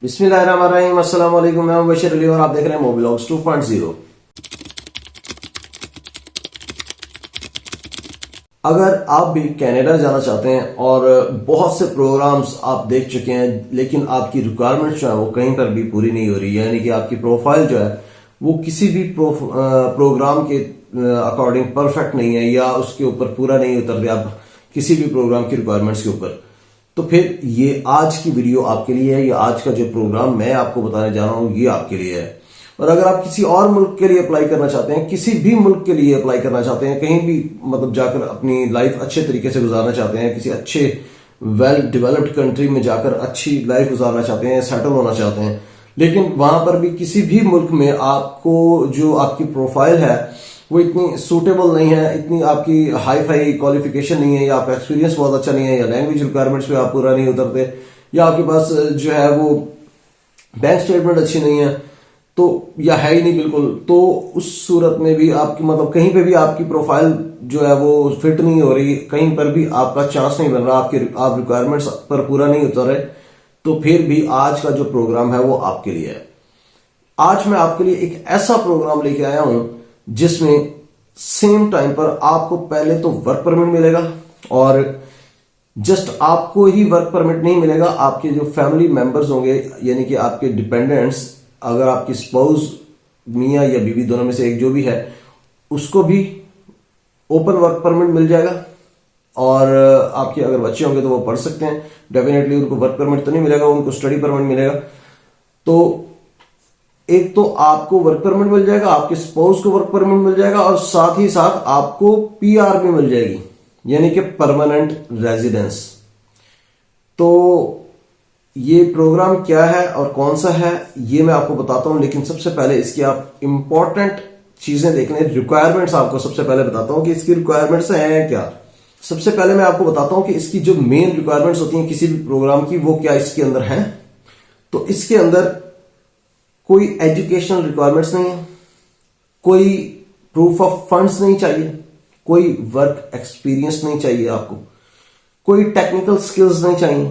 बिस्मिल्लाहिर्रहमानिर्रहीम, अस्सलाम वालेकुम। मैं हूं बशीर अली और आप देख रहे हैं मोबिलॉग्स 2.0। अगर आप भी कनाडा जाना चाहते हैं और बहुत से प्रोग्राम्स आप देख चुके हैं लेकिन आपकी रिक्वायरमेंट्स जो है वो कहीं पर भी पूरी नहीं हो रही, यानी कि आपकी प्रोफाइल जो है वो किसी भी प्रोग्राम के अकॉर्डिंग परफेक्ट नहीं है या उसके ऊपर पूरा नहीं उतरते आप किसी भी प्रोग्राम की रिक्वायरमेंट्स के ऊपर, तो फिर ये आज की वीडियो आपके लिए है। ये आज का जो प्रोग्राम मैं आपको बताने जा रहा हूं ये आपके लिए है। और अगर आप किसी और मुल्क के लिए अप्लाई करना चाहते हैं, किसी भी मुल्क के लिए अप्लाई करना चाहते हैं, कहीं भी मतलब जाकर अपनी लाइफ अच्छे तरीके से गुजारना चाहते हैं, किसी अच्छे वेल डेवलप्ड कंट्री में जाकर अच्छी लाइफ गुजारना चाहते हैं, सेटल होना चाहते हैं, लेकिन वहां पर भी किसी भी मुल्क में आपको जो आपकी प्रोफाइल है वो इतनी सूटेबल नहीं है, इतनी आपकी हाई फाई क्वालिफिकेशन नहीं है, या आपका एक्सपीरियंस बहुत अच्छा नहीं है, या लैंग्वेज रिक्वायरमेंट्स पे आप पूरा नहीं उतरते, या आपके पास जो है वो बैंक स्टेटमेंट अच्छी नहीं है, तो या है ही नहीं बिल्कुल, तो उस सूरत में भी आपकी मतलब कहीं पे भी आपकी प्रोफाइल जो है वो फिट नहीं हो रही, कहीं पर भी आपका चांस नहीं बन रहा, आप रिक्वायरमेंट्स पर पूरा नहीं उतर रहे, तो फिर भी आज का जो प्रोग्राम है वो आपके लिए है। आज मैं आपके लिए एक ऐसा प्रोग्राम लेके आया हूं जिसमें सेम टाइम पर आपको पहले तो वर्क परमिट मिलेगा, और जस्ट आपको ही वर्क परमिट नहीं मिलेगा, आपके जो फैमिली मेंबर्स होंगे यानी कि आपके डिपेंडेंट्स, अगर आपकी स्पाउस मियां या बीवी दोनों में से एक जो भी है उसको भी ओपन वर्क परमिट मिल जाएगा। और आपके अगर बच्चे होंगे तो वो पढ़ सकते हैं, डेफिनेटली उनको वर्क परमिट तो नहीं मिलेगा, उनको स्टडी परमिट मिलेगा। तो एक तो आपको वर्क परमिट मिल जाएगा, आपके स्पाउस को वर्क परमिट मिल जाएगा, और साथ ही साथ आपको पीआर भी मिल जाएगी, यानी कि परमानेंट रेजिडेंस। तो ये प्रोग्राम क्या है और कौन सा है ये मैं आपको बताता हूं, लेकिन सबसे पहले इसकी आप इंपॉर्टेंट चीजें देख लें। रिक्वायरमेंट्स आपको सबसे पहले बताता हूं कि इसकी रिक्वायरमेंट्स हैं क्या। सबसे पहले मैं आपको बताता हूं कि इसकी जो मेन रिक्वायरमेंट्स होती हैं किसी भी प्रोग्राम की, वो क्या इसके अंदर है। तो इसके अंदर कोई एजुकेशनल रिक्वायरमेंट्स नहीं है, कोई प्रूफ ऑफ फंड्स नहीं चाहिए, कोई वर्क एक्सपीरियंस नहीं चाहिए आपको, कोई टेक्निकल स्किल्स नहीं चाहिए,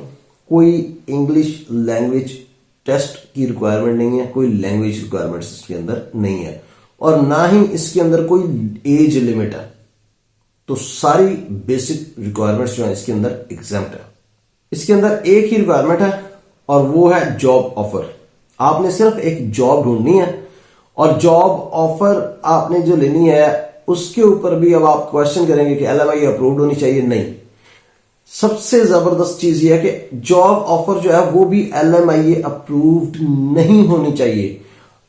कोई इंग्लिश लैंग्वेज टेस्ट की रिक्वायरमेंट नहीं है, कोई लैंग्वेज रिक्वायरमेंट्स इसके अंदर नहीं है, और ना ही इसके अंदर कोई एज लिमिट है। तो सारी बेसिक रिक्वायरमेंट्स जो है इसके अंदर एग्जैम्प्ट है। इसके अंदर एक ही रिक्वायरमेंट है और वो है जॉब ऑफर। आपने सिर्फ एक जॉब ढूंढनी है, और जॉब ऑफर आपने जो लेनी है उसके ऊपर भी अब आप क्वेश्चन करेंगे कि एलएमआई अप्रूव्ड होनी चाहिए। नहीं, सबसे जबरदस्त चीज यह है कि जॉब ऑफर जो है वो भी एलएमआई अप्रूव्ड नहीं होनी चाहिए।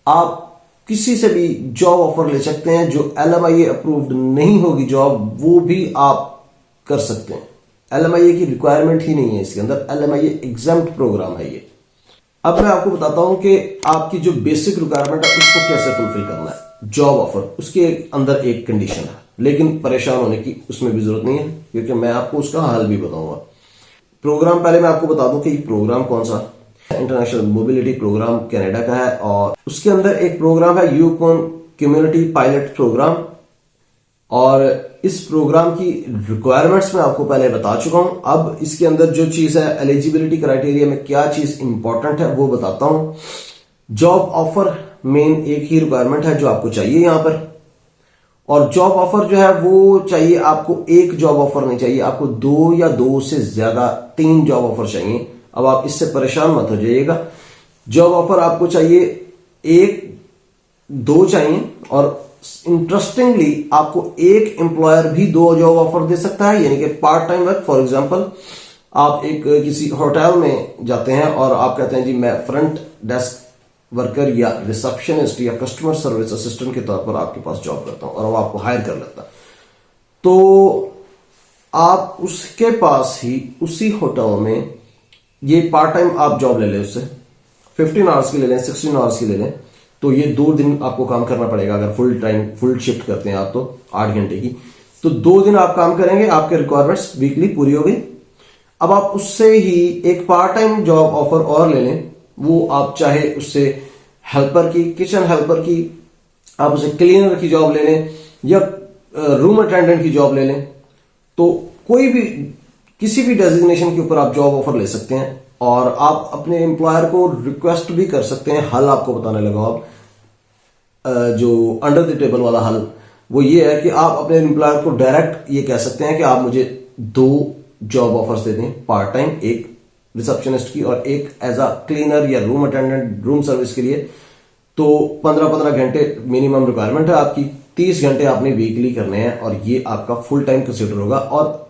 आप किसी से भी जॉब ऑफर ले सकते हैं, जो एलएमआई अप्रूव्ड नहीं होगी जॉब वो भी आप कर सकते हैं। एलएमआई की रिक्वायरमेंट ही नहीं है इसके अंदर, एलएमआई एग्जैम्प्ट प्रोग्राम है ये। अब मैं आपको बताता हूं कि आपकी जो बेसिक रिक्वायरमेंट है उसको कैसे फुलफिल करना है। जॉब ऑफर, उसके अंदर एक कंडीशन है, लेकिन परेशान होने की उसमें भी जरूरत नहीं है क्योंकि मैं आपको उसका हल भी बताऊंगा। प्रोग्राम पहले मैं आपको बता दूं कि ये प्रोग्राम कौन सा इंटरनेशनल मोबिलिटी प्रोग्राम कनाडा का है, और उसके अंदर एक प्रोग्राम है यूकॉन कम्युनिटी पायलट प्रोग्राम। और इस प्रोग्राम की रिक्वायरमेंट्स मैं आपको पहले बता चुका हूं। अब इसके अंदर जो चीज है एलिजिबिलिटी क्राइटेरिया में क्या चीज इंपॉर्टेंट है वो बताता हूं। जॉब ऑफर मेन एक ही रिक्वायरमेंट है जो आपको चाहिए यहां पर, और जॉब ऑफर जो है वो चाहिए आपको, एक जॉब ऑफर नहीं चाहिए आपको, दो या दो से ज्यादा 3 जॉब ऑफर चाहिए। अब आप इससे परेशान मत हो जाइएगा। जॉब ऑफर आपको चाहिए 1, 2 चाहिए, और इंटरेस्टिंगली आपको एक एम्प्लॉयर भी 2 जॉब ऑफर दे सकता है, यानी कि part time work. For example आप एक किसी होटल में जाते हैं और आप कहते हैं जी मैं फ्रंट डेस्क वर्कर या रिसेप्शनिस्ट या कस्टमर सर्विस असिस्टेंट के तौर पर आपके पास जॉब करता हूं, और वो आपको हायर कर लेता है, तो आप उसके पास ही उसी होटल में ये पार्ट टाइम आप जॉब ले लें, उससे 15 आवर्स की ले लें, 16 आवर्स की ले लें, तो ये 2 दिन आपको काम करना पड़ेगा। अगर फुल टाइम फुल शिफ्ट करते हैं आप तो 8 घंटे की, तो 2 दिन आप काम करेंगे, आपके रिक्वायरमेंट्स वीकली पूरी हो गई। अब आप उससे ही एक पार्ट टाइम जॉब ऑफर और ले लें, वो आप चाहे उससे हेल्पर की, किचन हेल्पर की, आप उसे क्लीनर की जॉब ले लें, या रूम अटेंडेंट की जॉब ले लें, तो कोई भी किसी भी डेजिग्नेशन के ऊपर आप जॉब ऑफर ले सकते हैं। और आप अपने एम्प्लॉयर को रिक्वेस्ट भी कर सकते हैं। हल आपको बताने लगा अब जो अंडर द टेबल वाला हल वो ये है कि आप अपने एम्प्लॉयर को डायरेक्ट ये कह सकते हैं कि आप मुझे 2 जॉब ऑफर्स दे दें, पार्ट टाइम, एक रिसेप्शनिस्ट की और एक एज अ क्लीनर या रूम अटेंडेंट रूम सर्विस के लिए। तो 15-15 घंटे मिनिमम रिक्वायरमेंट है आपकी, 30 घंटे आपने वीकली करने हैं और ये आपका फुल टाइम कंसिडर होगा। और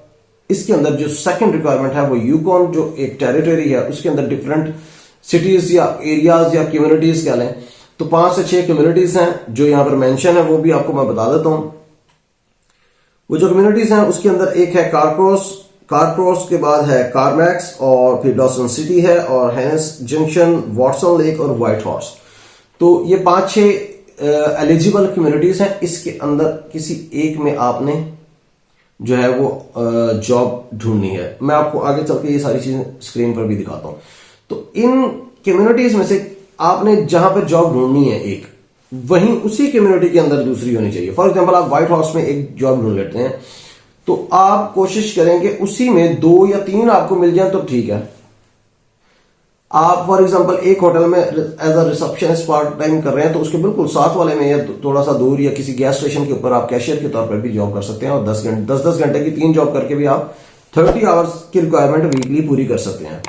इसके अंदर जो सेकंड रिक्वायरमेंट है वो यूकॉन जो एक टेरिटरी है उसके अंदर डिफरेंट सिटीज या एरियाज या कम्युनिटीज कह लें, तो 5 से 6 कम्युनिटीज हैं जो यहां पर मेंशन है, वो भी आपको मैं बता देता हूं। वो जो कम्युनिटीज हैं उसके अंदर एक है कारक्रॉस के बाद है कारमैक्स और फिर डॉसन सिटी है और हैंस जंक्शन, वॉटसन लेक और व्हाइट हॉर्स। तो ये 5-6 एलिजिबल कम्युनिटीज हैं। इसके अंदर किसी एक में आपने जो है वो जॉब ढूंढनी है। मैं आपको आगे चल के ये सारी चीजें स्क्रीन पर भी दिखाता हूं। तो इन कम्युनिटीज में से आपने जहां पर जॉब ढूंढनी है एक, वहीं उसी कम्युनिटी के अंदर दूसरी होनी चाहिए। फॉर एग्जांपल आप व्हाइट हाउस में एक जॉब ढूंढ लेते हैं तो आप कोशिश करेंगे उसी में 2 या 3 आपको मिल जाए तो ठीक है। आप फॉर एग्जांपल एक होटल में as a receptionist part time कर रहे हैं तो उसके बिल्कुल साथ वाले में या थोड़ा सा दूर या किसी गैस स्टेशन के ऊपर आप कैशियर के तौर पर भी जॉब कर सकते हैं और 10-10 घंटे की 3 जॉब करके भी आप 30 आवर्स की रिक्वायरमेंट वीकली पूरी कर सकते हैं।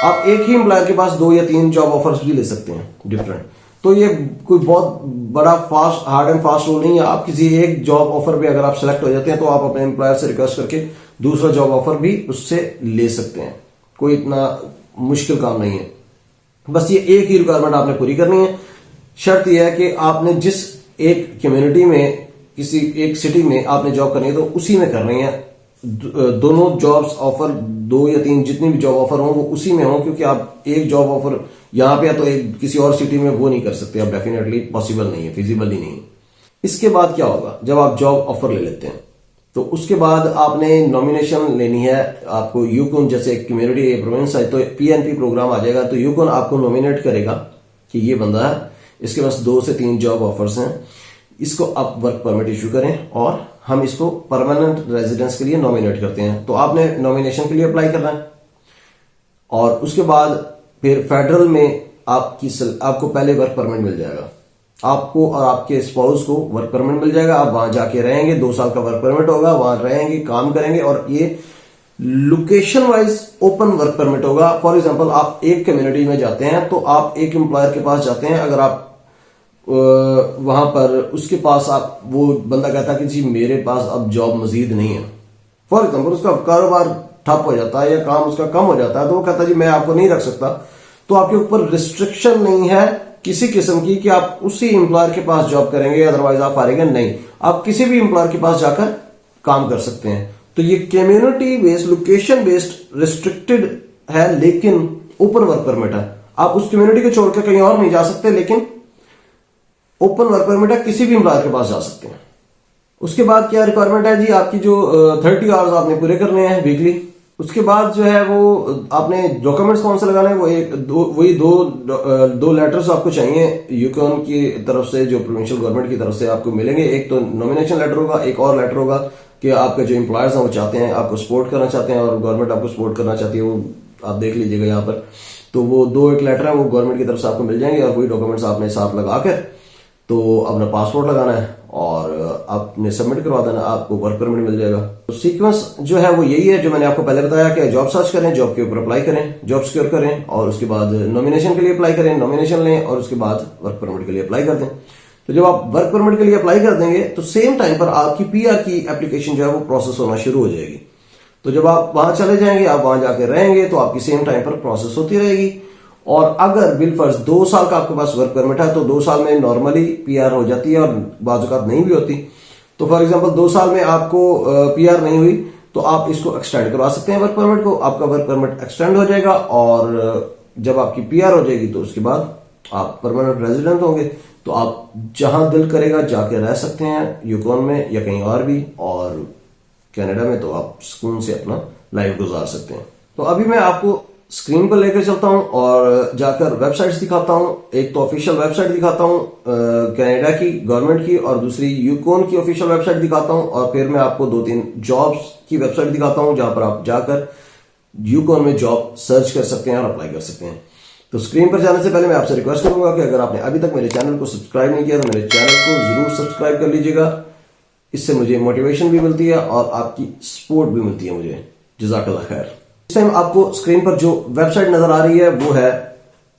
आप एक ही एम्प्लॉयर के पास 2 या 3 जॉब ऑफर्स भी ले सकते हैं डिफरेंट। तो ये कोई बहुत बड़ा हार्ड एंड फास्ट रूल नहीं है। आप किसी एक जॉब ऑफर पे अगर आप सिलेक्ट हो जाते हैं तो आप अपने एम्प्लॉयर से रिक्वेस्ट करके दूसरा जॉब ऑफर भी उससे ले सकते हैं। कोई इतना मुश्किल काम नहीं है। बस ये एक ही रिक्वायरमेंट आपने पूरी करनी है। शर्त यह है कि आपने जिस एक कम्युनिटी में किसी एक सिटी में आपने जॉब करनी है तो उसी में करनी है। दोनों जॉब्स ऑफर 2 या 3 जितनी भी जॉब ऑफर हो वो उसी में हो, क्योंकि आप एक जॉब ऑफर यहां पे है तो एक किसी और सिटी में वो नहीं कर सकते आप। डेफिनेटली पॉसिबल नहीं है, फिजिबल ही नहीं। इसके बाद क्या होगा, जब आप जॉब ऑफर ले लेते हैं तो उसके बाद आपने नॉमिनेशन लेनी है। आपको यूकॉन जैसे कम्युनिटी प्रोविंस है तो पीएनपी प्रोग्राम आ जाएगा, तो यूकॉन आपको नॉमिनेट करेगा कि ये बंदा है, इसके पास 2 से 3 जॉब ऑफर्स हैं, इसको आप वर्क परमिट इशू करें और हम इसको परमानेंट रेजिडेंस के लिए नॉमिनेट करते हैं। तो आपने नॉमिनेशन के लिए अप्लाई करना है और उसके बाद फिर फेडरल में आपको पहले वर्क परमिट मिल जाएगा। आपको और आपके स्पाउस को वर्क परमिट मिल जाएगा। आप वहां जाके रहेंगे, 2 साल का वर्क परमिट होगा, वहां रहेंगे, काम करेंगे और ये location wise open work permit होगा। फॉर एग्जांपल आप एक कम्युनिटी में जाते हैं तो आप एक एम्प्लॉयर के पास जाते हैं, अगर आप वहां पर उसके पास आप वो बंदा कहता है कि जी मेरे पास अब जॉब मजीद नहीं है, फॉर एग्जांपल उसका कारोबार ठप हो जाता है या काम उसका कम हो जाता है, तो वो कहता है जी मैं आपको नहीं रख सकता। तो आपके ऊपर रिस्ट्रिक्शन नहीं है किसी किस्म की कि आप उसी एम्प्लॉयर के पास जॉब करेंगे अदरवाइज आप हारेंगे, नहीं, आप किसी भी एम्प्लॉयर के पास जाकर काम कर सकते हैं। तो ये community based, location based restricted है लेकिन ओपन वर्क परमिट है। आप उस कम्युनिटी को छोड़कर कहीं और नहीं जा सकते, लेकिन ओपन वर्क परमिट है, किसी भी एम्प्लॉयर के पास जा सकते हैं। उसके बाद क्या रिक्वायरमेंट है जी, आपकी जो 30 आवर्स आपने पूरे करने हैं वीकली। उसके बाद जो है वो आपने डॉक्यूमेंट्स कौन से लगाने हैं, वही दो लेटर्स आपको चाहिए यूकॉन की तरफ से, जो प्रोविंशियल गवर्नमेंट की तरफ से आपको मिलेंगे। एक तो नॉमिनेशन लेटर होगा, एक और लेटर होगा कि आपके जो एम्प्लॉयर्स हैं वो चाहते हैं, आपको सपोर्ट करना चाहते हैं और गवर्नमेंट आपको सपोर्ट करना चाहती है, वो आप देख लीजिएगा यहाँ पर। तो वो 2 एक लेटर है वो गवर्नमेंट की तरफ से आपको मिल जाएंगे और वही डॉक्यूमेंट्स आपने साथ लगाकर तो अपना पासपोर्ट लगाना है और आपने सबमिट करवा देना, आपको वर्क परमिट मिल जाएगा। तो सीक्वेंस जो है वो यही है जो मैंने आपको पहले बताया कि जॉब सर्च करें, जॉब के ऊपर अप्लाई करें, जॉब सिक्योर करें और उसके बाद नॉमिनेशन के लिए अप्लाई करें, नॉमिनेशन लें और उसके बाद वर्क परमिट के लिए अप्लाई कर दें। तो जब आप वर्क परमिट के लिए अप्लाई कर देंगे तो सेम टाइम पर आपकी पीआर की एप्लीकेशन जो है वो प्रोसेस होना शुरू हो जाएगी। तो जब आप वहां चले जाएंगे, आप वहां जाकर रहेंगे तो आपकी सेम टाइम पर प्रोसेस होती रहेगी। और अगर बिलफर्ज 2 साल का आपके पास वर्क परमिट है तो 2 साल में नॉर्मली पीआर हो जाती है और बाजुकात नहीं भी होती। तो फॉर एग्जांपल 2 साल में आपको पीआर नहीं हुई तो आप इसको एक्सटेंड करवा सकते हैं वर्क परमिट को, आपका वर्क परमिट एक्सटेंड हो जाएगा और जब आपकी पीआर हो जाएगी तो उसके बाद आप परमानेंट रेजिडेंट होंगे। तो आप जहां दिल करेगा जाके रह सकते हैं, यूकॉन में या कहीं और भी, और कनाडा में तो आप सुकून से अपना लाइफ गुजार सकते हैं। तो अभी मैं आपको स्क्रीन पर लेकर चलता हूं और जाकर वेबसाइट्स दिखाता हूं। एक तो ऑफिशियल वेबसाइट दिखाता हूं कनाडा की गवर्नमेंट की, और दूसरी यूकॉन की ऑफिशियल वेबसाइट दिखाता हूं, और फिर मैं आपको 2-3 जॉब्स की वेबसाइट दिखाता हूं जहां पर आप जाकर यूकॉन में जॉब सर्च कर सकते हैं और अप्लाई कर सकते हैं। तो स्क्रीन पर जाने से पहले मैं आपसे रिक्वेस्ट करूंगा कि अगर आपने अभी तक मेरे चैनल को सब्सक्राइब नहीं किया तो मेरे चैनल को जरूर सब्सक्राइब कर लीजिएगा। इससे मुझे मोटिवेशन भी मिलती है और आपकी सपोर्ट भी मिलती है मुझे। जज़ाकल्लाह खैर। इस टाइम आपको स्क्रीन पर जो वेबसाइट नजर आ रही है वो है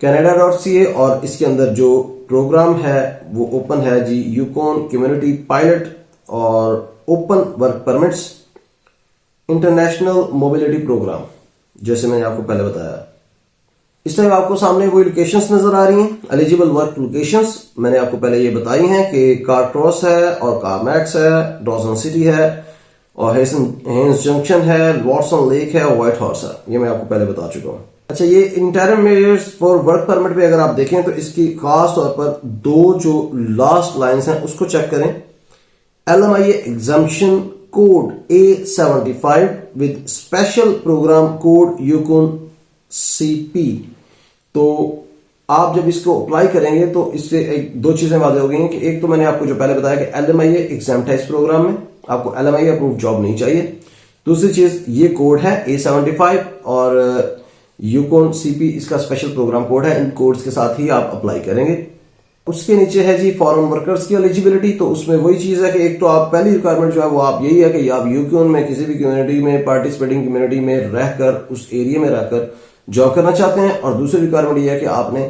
canada.ca और इसके अंदर जो प्रोग्राम है वो ओपन है जी, यूकॉन कम्युनिटी पायलट और open work permits international mobility programme, जैसे मैंने आपको पहले बताया। इस टाइम आपको सामने वो लोकेशंस नजर आ रही हैं, एलिजिबल वर्क लोकेशंस मैंने आपको पहले ये बताई हैं कि कार क्रॉस है और कारमैक्स है, डॉसन सिटी है और हेंस जंक्शन है, वॉटसन लेक है और व्हाइट हॉर्स है। ये मैं आपको पहले बता चुका हूं। अच्छा, ये interim measures for work permit पे अगर आप देखें तो इसकी खास तौर पर दो जो लास्ट लाइंस हैं उसको चेक करें। LMIA exemption code A75 with special programme code Yukon CP। तो आप जब इसको अप्लाई करेंगे तो इससे दो चीजें वाज़ेह हो गई हैं कि एक तो मैंने आपको जो पहले बताया कि LMIA एग्जाम्प्ट है इस प्रोग्राम में, आपको LMIA अप्रूव जॉब नहीं चाहिए। दूसरी चीज ये कोड है A75 और यूकॉन CP इसका स्पेशल प्रोग्राम कोड है। इन कोड्स के साथ ही आप अप्लाई करेंगे। उसके नीचे है जी फॉरेन वर्कर्स की एलिजिबिलिटी। तो उसमें वही चीज है कि एक तो आप पहली रिक्वायरमेंट जो है वो आप यही है कि आप यूकॉन में किसी भी कम्युनिटी में, पार्टिसिपेटिंग कम्युनिटी में रहकर, उस एरिया में रहकर जॉब करना चाहते हैं। और दूसरी रिक्वायरमेंट यह है कि आपने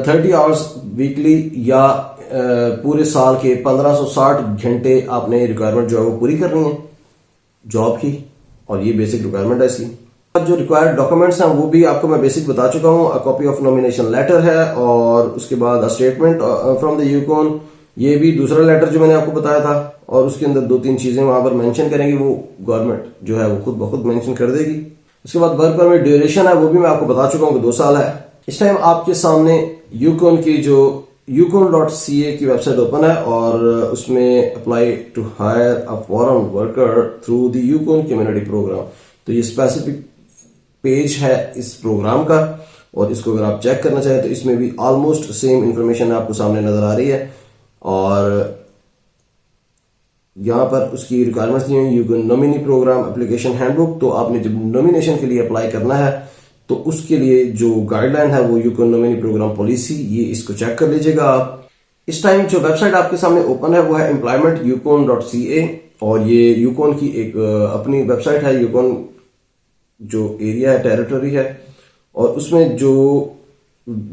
30 आवर्स वीकली या पूरे साल के 1560 घंटे आपने रिक्वायरमेंट जो है वो पूरी करनी है जॉब की, और ये बेसिक रिक्वायरमेंट है इसकी। जो रिक्वायर्ड डॉक्यूमेंट्स हैं वो भी आपको मैं बेसिक बता चुका हूं। A copy of nomination letter है और उसके बाद स्टेटमेंट फ्रॉम द यूकॉन, ये भी दूसरा लेटर जो मैंने आपको बताया था। और उसके अंदर दो तीन चीजें वहां पर मेंशन करेंगी, वो गवर्नमेंट जो है वो खुद ब खुद मेंशन कर देगी। उसके बाद वर्क परमिट ड्यूरेशन है वो भी मैं आपको बता चुका हूं कि 2 साल है। इस टाइम आपके सामने यूकॉन की जो yukon.ca की वेबसाइट ओपन है और उसमें apply to hire a foreign worker through the Yukon community programme. तो ये स्पेसिफिक पेज है इस प्रोग्राम का और इसको अगर आप चेक करना चाहें तो इसमें भी ऑलमोस्ट सेम इंफॉर्मेशन आपको सामने नजर आ रही है। और यहां पर उसकी रिक्वायरमेंट्स दी हुई, Yukon nominee programme application handbook. तो आपने जब नॉमिनेशन के लिए अप्लाई करना है तो उसके लिए जो गाइडलाइन है वो यूकॉन नॉमिनी प्रोग्राम पॉलिसी, ये इसको चेक कर लीजिएगा आप। इस टाइम जो वेबसाइट आपके सामने ओपन है वो है एम्प्लॉयमेंट यूकॉन.ca और ये यूकॉन की एक अपनी वेबसाइट है। यूकॉन जो एरिया है, टेरिटरी है, और उसमें जो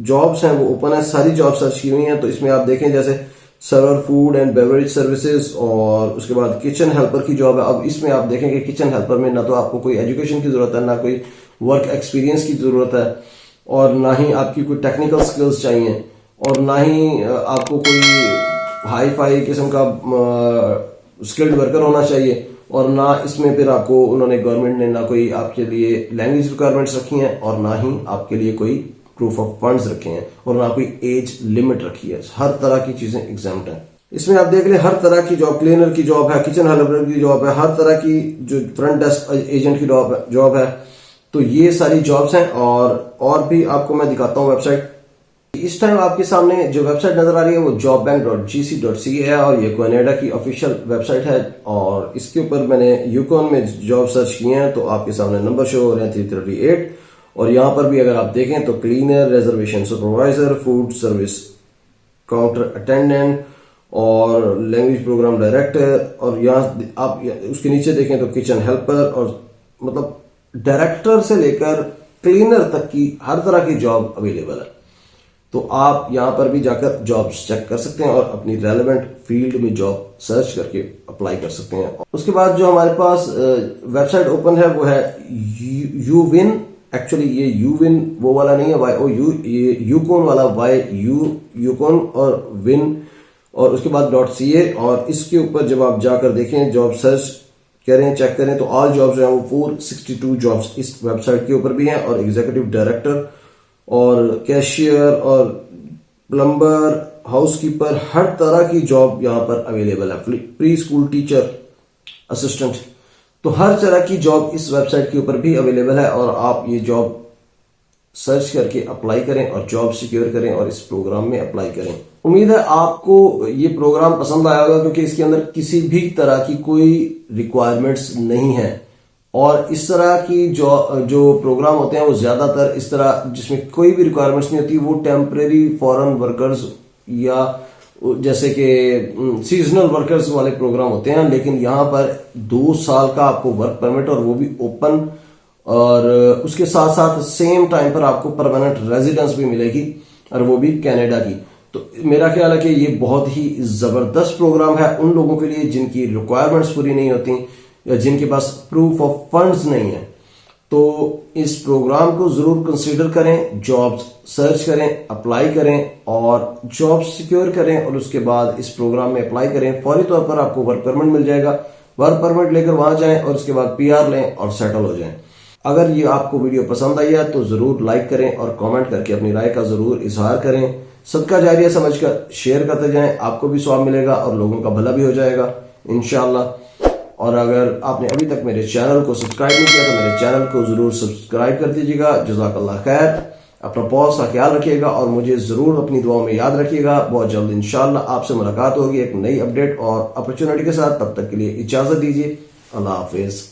जॉब्स हैं वो ओपन है, सारी जॉब सर्च की हुई हैं। तो इसमें आप देखें जैसे server food and beverage services और उसके बाद किचन हेल्पर की जॉब है। अब इसमें आप देखेंगे किचन हेल्पर में ना तो आपको कोई एजुकेशन की जरूरत है, ना कोई वर्क एक्सपीरियंस की जरूरत है, और ना ही आपकी कोई टेक्निकल स्किल्स चाहिए, और ना ही आपको कोई हाई फाई किस्म का स्किल्ड वर्कर होना चाहिए, और ना इसमें फिर आपको उन्होंने गवर्नमेंट ने ना कोई आपके लिए लैंग्वेज रिक्वायरमेंट्स रखी हैं और ना ही आपके लिए कोई प्रूफ ऑफ फंड्स रखे हैं और ना कोई एज लिमिट रखी है। हर तरह की चीजें एग्जाम्प्ट हैं। इसमें आप देख लें हर तरह की जॉब, क्लीनर की जॉब है, किचन हेल्पर की जॉब है, हर तरह की जो फ्रंट डेस्क एजेंट की जॉब है। तो ये सारी जॉब्स हैं और भी आपको मैं दिखाता हूँ वेबसाइट। इस टाइम आपके सामने जो वेबसाइट नजर आ रही है वो jobbank.gc.ca है और ये कनाडा की ऑफिशियल वेबसाइट है। और इसके ऊपर मैंने यूकॉन में जॉब सर्च किए हैं तो आपके सामने नंबर शो हो रहे हैं 338। और यहां पर भी अगर आप देखें तो cleaner, reservation supervisor, food service counter attendant और लैंग्वेज प्रोग्राम डायरेक्टर, और यहाँ आप उसके नीचे देखें तो किचन हेल्पर, और मतलब डायरेक्टर से लेकर क्लीनर तक की हर तरह की जॉब अवेलेबल है। तो आप यहां पर भी जाकर जॉब्स चेक कर सकते हैं और अपनी रेलेवेंट फील्ड में जॉब सर्च करके अप्लाई कर सकते हैं। उसके बाद जो हमारे पास वेबसाइट ओपन है वो है यूविन। एक्चुअली ये यूविन वो वाला नहीं है, YOU, ये यूकॉन वाला यूकॉन और विन, और उसके बाद .ca। और इसके ऊपर जब आप जाकर देखें, जॉब सर्च करें, चेक करें, तो ऑल जॉब्स जो है वो 462 जॉब्स इस वेबसाइट के ऊपर भी हैं। और एग्जीक्यूटिव डायरेक्टर और कैशियर और प्लम्बर, हाउसकीपर, हर तरह की जॉब यहां पर अवेलेबल है। प्री स्कूल टीचर, असिस्टेंट, तो हर तरह की जॉब इस वेबसाइट के ऊपर भी अवेलेबल है। और आप ये जॉब सर्च करके अप्लाई करें और जॉब सिक्योर करें और इस प्रोग्राम में अप्लाई करें। उम्मीद है आपको ये प्रोग्राम पसंद आया होगा, क्योंकि इसके अंदर किसी भी तरह की कोई रिक्वायरमेंट्स नहीं है और इस तरह की जो प्रोग्राम होते हैं वो ज्यादातर इस तरह जिसमें कोई भी रिक्वायरमेंट्स नहीं होती, वो टेम्परेरी फॉरेन वर्कर्स या जैसे कि सीजनल वर्कर्स वाले प्रोग्राम होते हैं। लेकिन यहाँ पर 2 साल का आपको वर्क परमिट, और वो भी ओपन, और उसके साथ साथ सेम टाइम पर आपको परमानेंट रेजिडेंस भी मिलेगी, और वो भी कनाडा की। तो मेरा ख्याल है कि ये बहुत ही जबरदस्त प्रोग्राम है उन लोगों के लिए जिनकी रिक्वायरमेंट्स पूरी नहीं होती या जिनके पास प्रूफ ऑफ फंड्स नहीं है। तो इस प्रोग्राम को जरूर कंसीडर करें, जॉब्स सर्च करें, अप्लाई करें और जॉब सिक्योर करें, और उसके बाद इस प्रोग्राम में अप्लाई करें। फौरी तौर पर आपको वर्क परमिट मिल जाएगा। वर्क परमिट लेकर वहां जाएं और उसके बाद PR लें और सेटल हो जाएं। अगर ये आपको वीडियो पसंद आई है तो जरूर लाइक करें और कमेंट करके अपनी राय का जरूर इजहार करें। सदका जारिया समझकर शेयर करते जाएं, आपको भी स्वाब मिलेगा और लोगों का भला भी हो जाएगा इंशाअल्लाह। और अगर आपने अभी तक मेरे चैनल को सब्सक्राइब नहीं किया तो मेरे चैनल को जरूर सब्सक्राइब कर दीजिएगा। जज़ाकल्लाह खैर। अपना बहुत सा ख्याल रखिएगा और मुझे जरूर अपनी दुआओं में याद रखिएगा। बहुत जल्द इंशाअल्लाह आपसे मुलाकात होगी एक नई अपडेट और अपॉर्चुनिटी के साथ। तब तक के लिए इजाजत दीजिए। अल्लाह हाफिज।